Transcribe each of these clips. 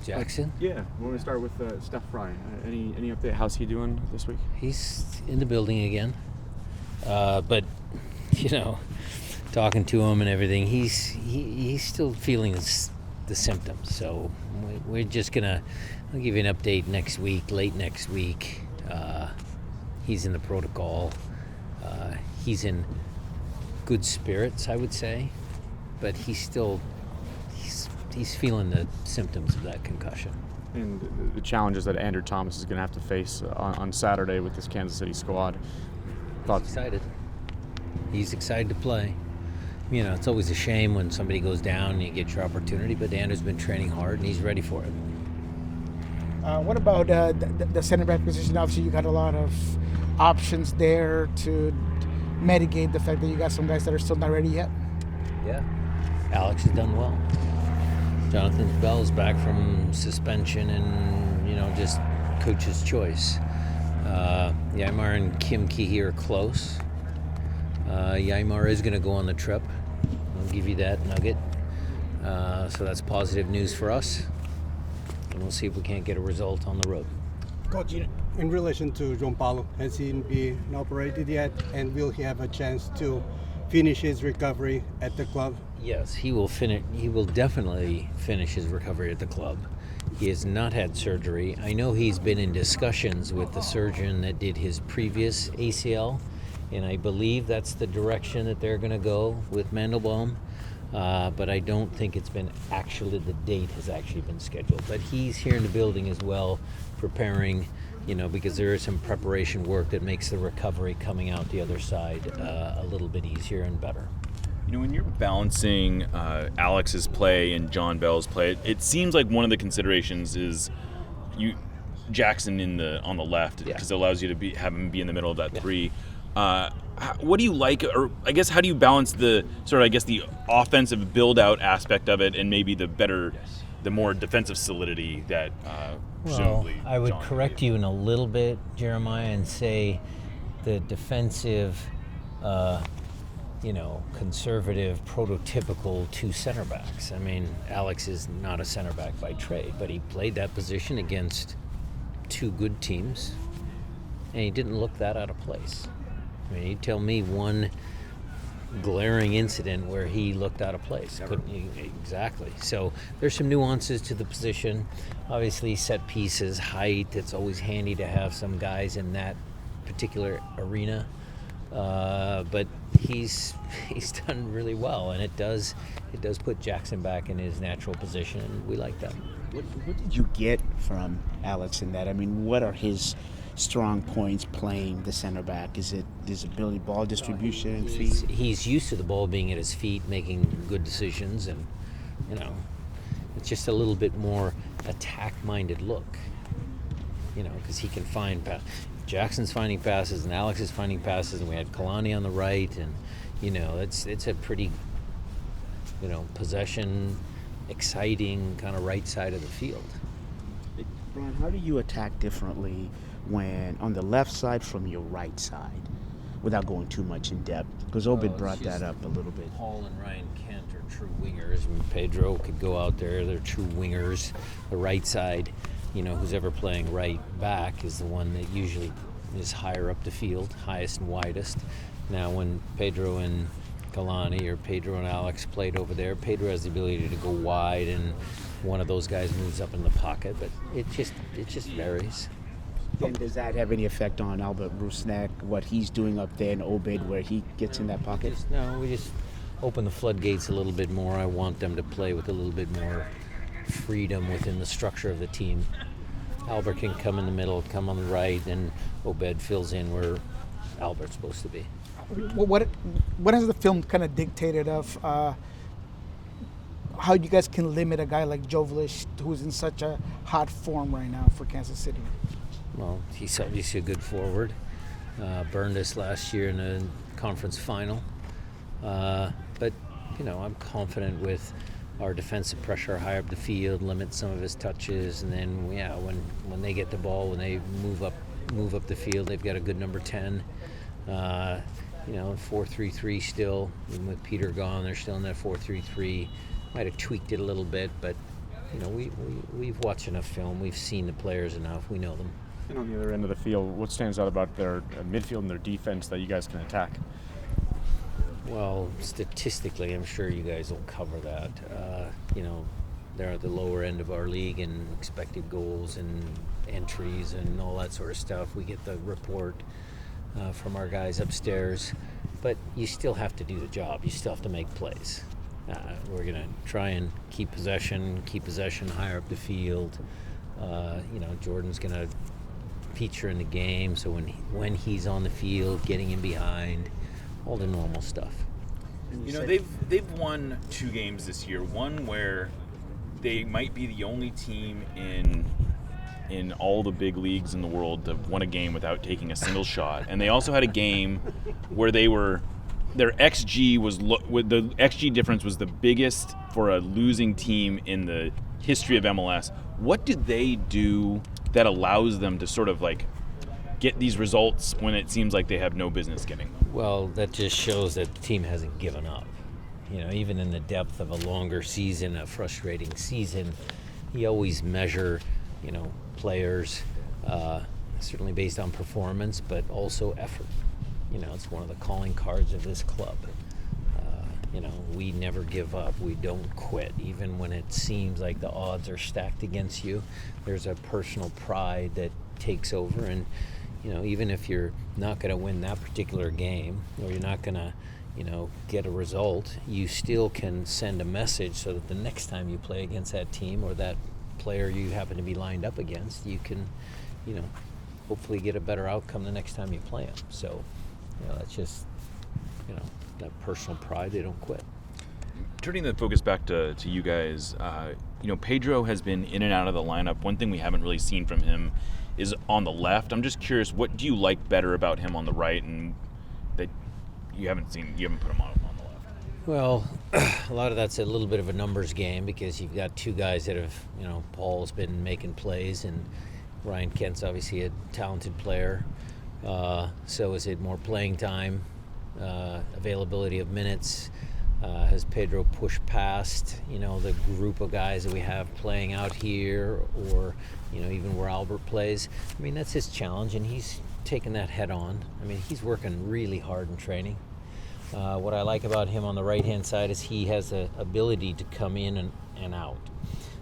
Jackson? Yeah, we want to start with Steph Fry. Any update? How's he doing this week? He's in the building again. But, talking to him and everything, he's still feeling the symptoms. So we're just I'll give you an update late next week. He's in the protocol. He's in good spirits, I would say, but he's feeling the symptoms of that concussion. And the challenges that Andrew Thomas is going to have to face on Saturday with this Kansas City squad. He's excited to play. It's always a shame when somebody goes down and you get your opportunity, but Andrew's been training hard and he's ready for it. What about the center back position? Obviously, you got a lot of options there to mitigate the fact that you got some guys that are still not ready yet. Yeah. Alex has done well. Jonathan Bell's back from suspension and, just coach's choice. Yaimar and Kim Kihi are close. Yaimar is going to go on the trip. I'll give you that nugget. So that's positive news for us. And we'll see if we can't get a result on the road. Coach, in relation to Paulo, has he been operated yet? And will he have a chance to finish his recovery at the club? Yes, he will finish. He will definitely finish his recovery at the club. He has not had surgery. I know he's been in discussions with the surgeon that did his previous ACL, and I believe that's the direction that they're going to go with Mandelbaum. But I don't think the date has actually been scheduled. But he's here in the building as well, preparing, because there is some preparation work that makes the recovery coming out the other side a little bit easier and better. When you're balancing Alex's play and John Bell's play, it seems like one of the considerations is Jackson on the left, because it allows you to have him be in the middle of that three. What do you like, or I guess how do you balance the offensive build-out aspect of it and maybe the more defensive solidity that presumably I would John correct you in a little bit, Jeremiah, and say the defensive, conservative, prototypical two center backs. I mean, Alex is not a center back by trade, but he played that position against two good teams, and he didn't look that out of place. I mean, you tell me one glaring incident where he looked out of place. Exactly. So there's some nuances to the position. Obviously, set pieces, height. It's always handy to have some guys in that particular arena. But he's done really well, and it does put Jackson back in his natural position, and we like that. What did you get from Alex in that? I mean, what are his strong points playing the center back? Is it his ability, ball distribution, feet? He's used to the ball being at his feet, making good decisions, and it's just a little bit more attack-minded look. Because he can find Jackson's finding passes and Alex is finding passes, and we had Kalani on the right, and it's a pretty possession, exciting kind of right side of the field. Brian, how do you attack differently when on the left side from your right side, without going too much in depth? Because Obed brought that up a little bit. Paul and Ryan Kent are true wingers. I mean, Pedro could go out there. They're true wingers. The right side, who's ever playing right back is the one that usually is higher up the field, highest and widest. Now, when Pedro and Kalani or Pedro and Alex played over there, Pedro has the ability to go wide, and one of those guys moves up in the pocket. But it just varies. And does that have any effect on Albert Rusnak, what he's doing up there in Obed, where he gets in that pocket? We just open the floodgates a little bit more. I want them to play with a little bit more freedom within the structure of the team. Albert can come in the middle, come on the right, and Obed fills in where Albert's supposed to be. What has the film kind of dictated of how you guys can limit a guy like Jovlich, who's in such a hot form right now for Kansas City? Well, he's obviously a good forward. Burned us last year in the conference final. But, I'm confident with our defensive pressure high up the field, limit some of his touches, and then, when they get the ball, when they move up the field, they've got a good number 10. 4-3-3 still. Even with Peter gone, they're still in that 4-3-3. Might have tweaked it a little bit, but we've watched enough film. We've seen the players enough. We know them. And on the other end of the field, what stands out about their midfield and their defense that you guys can attack? Well, statistically, I'm sure you guys will cover that. They're at the lower end of our league in expected goals and entries and all that sort of stuff. We get the report from our guys upstairs, but you still have to do the job. You still have to make plays. We're going to try and keep possession higher up the field. Jordan's going to feature in the game, so when he's on the field, getting in behind, all the normal stuff. They've won 2 games this year. One where they might be the only team in all the big leagues in the world to have won a game without taking a single shot. And they also had a game where their XG the XG difference was the biggest for a losing team in the history of MLS. What did they do that allows them to sort of like get these results when it seems like they have no business getting them? Well, that just shows that the team hasn't given up. Even in the depth of a longer season, a frustrating season, you always measure, players, certainly based on performance, but also effort. It's one of the calling cards of this club. We never give up. We don't quit. Even when it seems like the odds are stacked against you, there's a personal pride that takes over. And, even if you're not going to win that particular game, or you're not going to, get a result, you still can send a message so that the next time you play against that team or that player you happen to be lined up against, you can, hopefully get a better outcome the next time you play them. So, that's just, that personal pride. They don't quit. Turning the focus back to you guys, Pedro has been in and out of the lineup. One thing we haven't really seen from him is on the left. I'm just curious, what do you like better about him on the right, and that you haven't put him on the left? Well, a lot of that's a little bit of a numbers game because you've got 2 guys that have, Paul's been making plays, and Ryan Kent's obviously a talented player. So is it more playing time, availability of minutes? Has Pedro pushed past, the group of guys that we have playing out here, or, even where Albert plays? I mean, that's his challenge, and he's taken that head on. I mean, he's working really hard in training. What I like about him on the right-hand side is he has the ability to come in and out.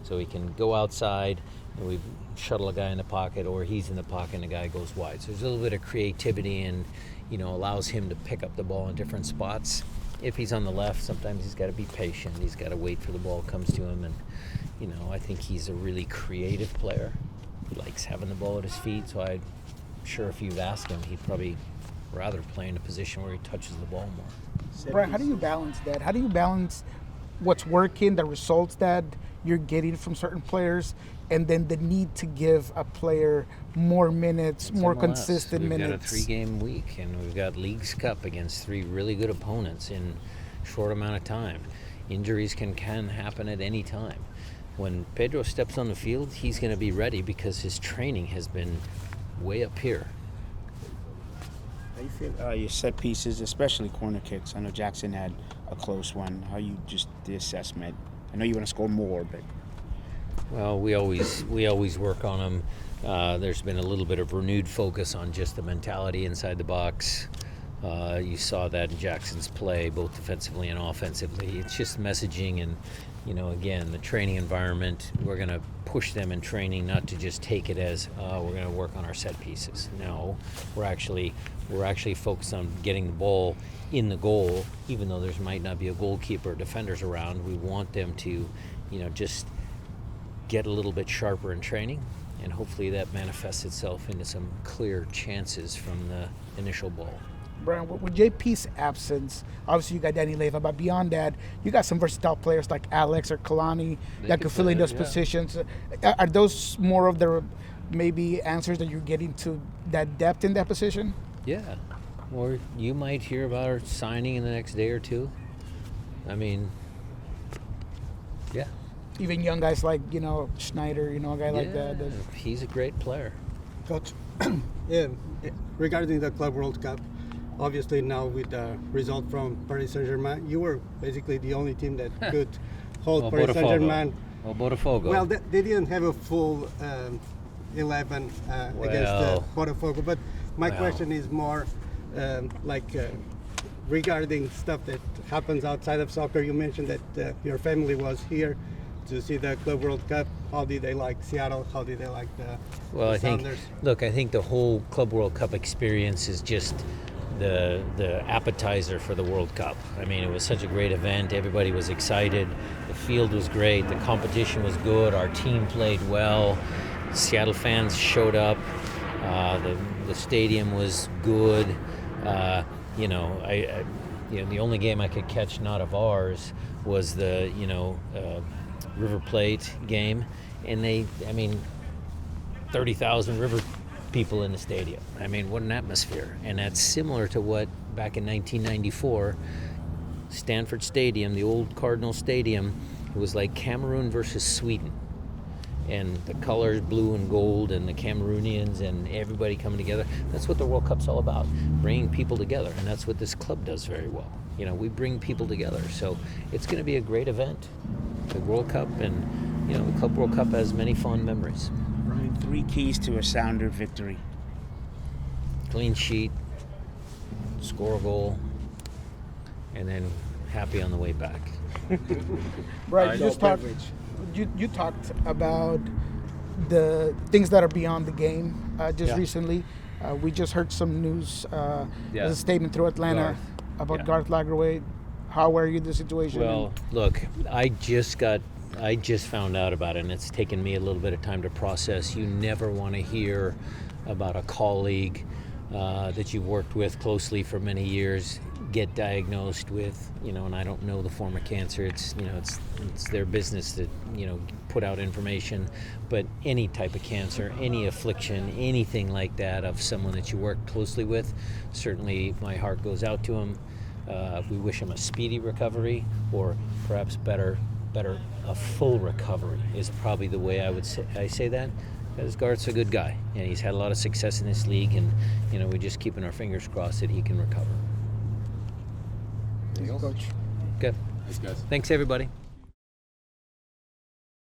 So he can go outside, and we shuttle a guy in the pocket, or he's in the pocket and the guy goes wide. So there's a little bit of creativity and, allows him to pick up the ball in different spots. If he's on the left, sometimes he's got to be patient. He's got to wait for the ball comes to him. And, I think he's a really creative player. He likes having the ball at his feet. So I'm sure if you've asked him, he'd probably rather play in a position where he touches the ball more. Brian, how do you balance that? How do you balance what's working, the results that you're getting from certain players, and then the need to give a player more minutes, more MLS. consistent minutes? We've got a 3-game week, and we've got Leagues Cup against 3 really good opponents in a short amount of time. Injuries can happen at any time. When Pedro steps on the field, he's going to be ready because his training has been way up here. How you feel your set pieces, especially corner kicks? I know Jackson had a close one. How you just the assessment? I know you want to score more, but well, we always work on them. There's been a little bit of renewed focus on just the mentality inside the box. You saw that in Jackson's play, both defensively and offensively. It's just messaging and, again, the training environment. We're going to push them in training not to just take it as we're going to work on our set pieces. No, we're actually focused on getting the ball in the goal, even though there might not be a goalkeeper or defenders around. We want them to, just get a little bit sharper in training, and hopefully that manifests itself into some clear chances from the initial ball. Brian, with JP's absence, obviously you got Danny Leyva, but beyond that, you got some versatile players like Alex or Kalani that could fill in those positions. Are those more of the maybe answers that you're getting to that depth in that position? Yeah, or you might hear about our signing in the next day or two. I mean, yeah. Even young guys like, Schneider, a guy like that. He's a great player. Coach, yeah, regarding the Club World Cup, obviously now with the result from Paris Saint-Germain, you were basically the only team that could hold Paris Saint-Germain Well, Botafogo. Well, they didn't have a full 11 against Botafogo, but my question is more regarding stuff that happens outside of soccer. You mentioned that your family was here to see the Club World Cup. How did they like Seattle? How did they like the Sounders? I think the whole Club World Cup experience is just the appetizer for the World Cup. I mean, it was such a great event. Everybody was excited. The field was great. The competition was good. Our team played well. Seattle fans showed up. The stadium was good. The only game I could catch not of ours was the River Plate game, and 30,000 River people in the stadium. I mean, what an atmosphere. And that's similar to what back in 1994, Stanford Stadium, the old Cardinal Stadium, it was like Cameroon versus Sweden. And the colors, blue and gold, and the Cameroonians and everybody coming together. That's what the World Cup's all about, bringing people together. And that's what this club does very well. We bring people together. So it's going to be a great event, the World Cup. And, the Club World Cup has many fond memories. Brian, 3 keys to a Sounder victory. Clean sheet, score a goal, and then happy on the way back. Right, you talked about the things that are beyond the game recently. We just heard some news, there's a statement through Atlanta about Garth Lagerwey. How are you in the situation? Well, look, I just found out about it, and it's taken me a little bit of time to process. You never want to hear about a colleague that you've worked with closely for many years get diagnosed with, and I don't know the form of cancer. It's their business to, put out information. But any type of cancer, any affliction, anything like that of someone that you work closely with, certainly my heart goes out to him. We wish him a speedy recovery, or perhaps better, a full recovery is probably the way I say that. Because Garth's a good guy, and he's had a lot of success in this league, and we're just keeping our fingers crossed that he can recover. Coach. Good. Thanks, guys. Thanks, everybody.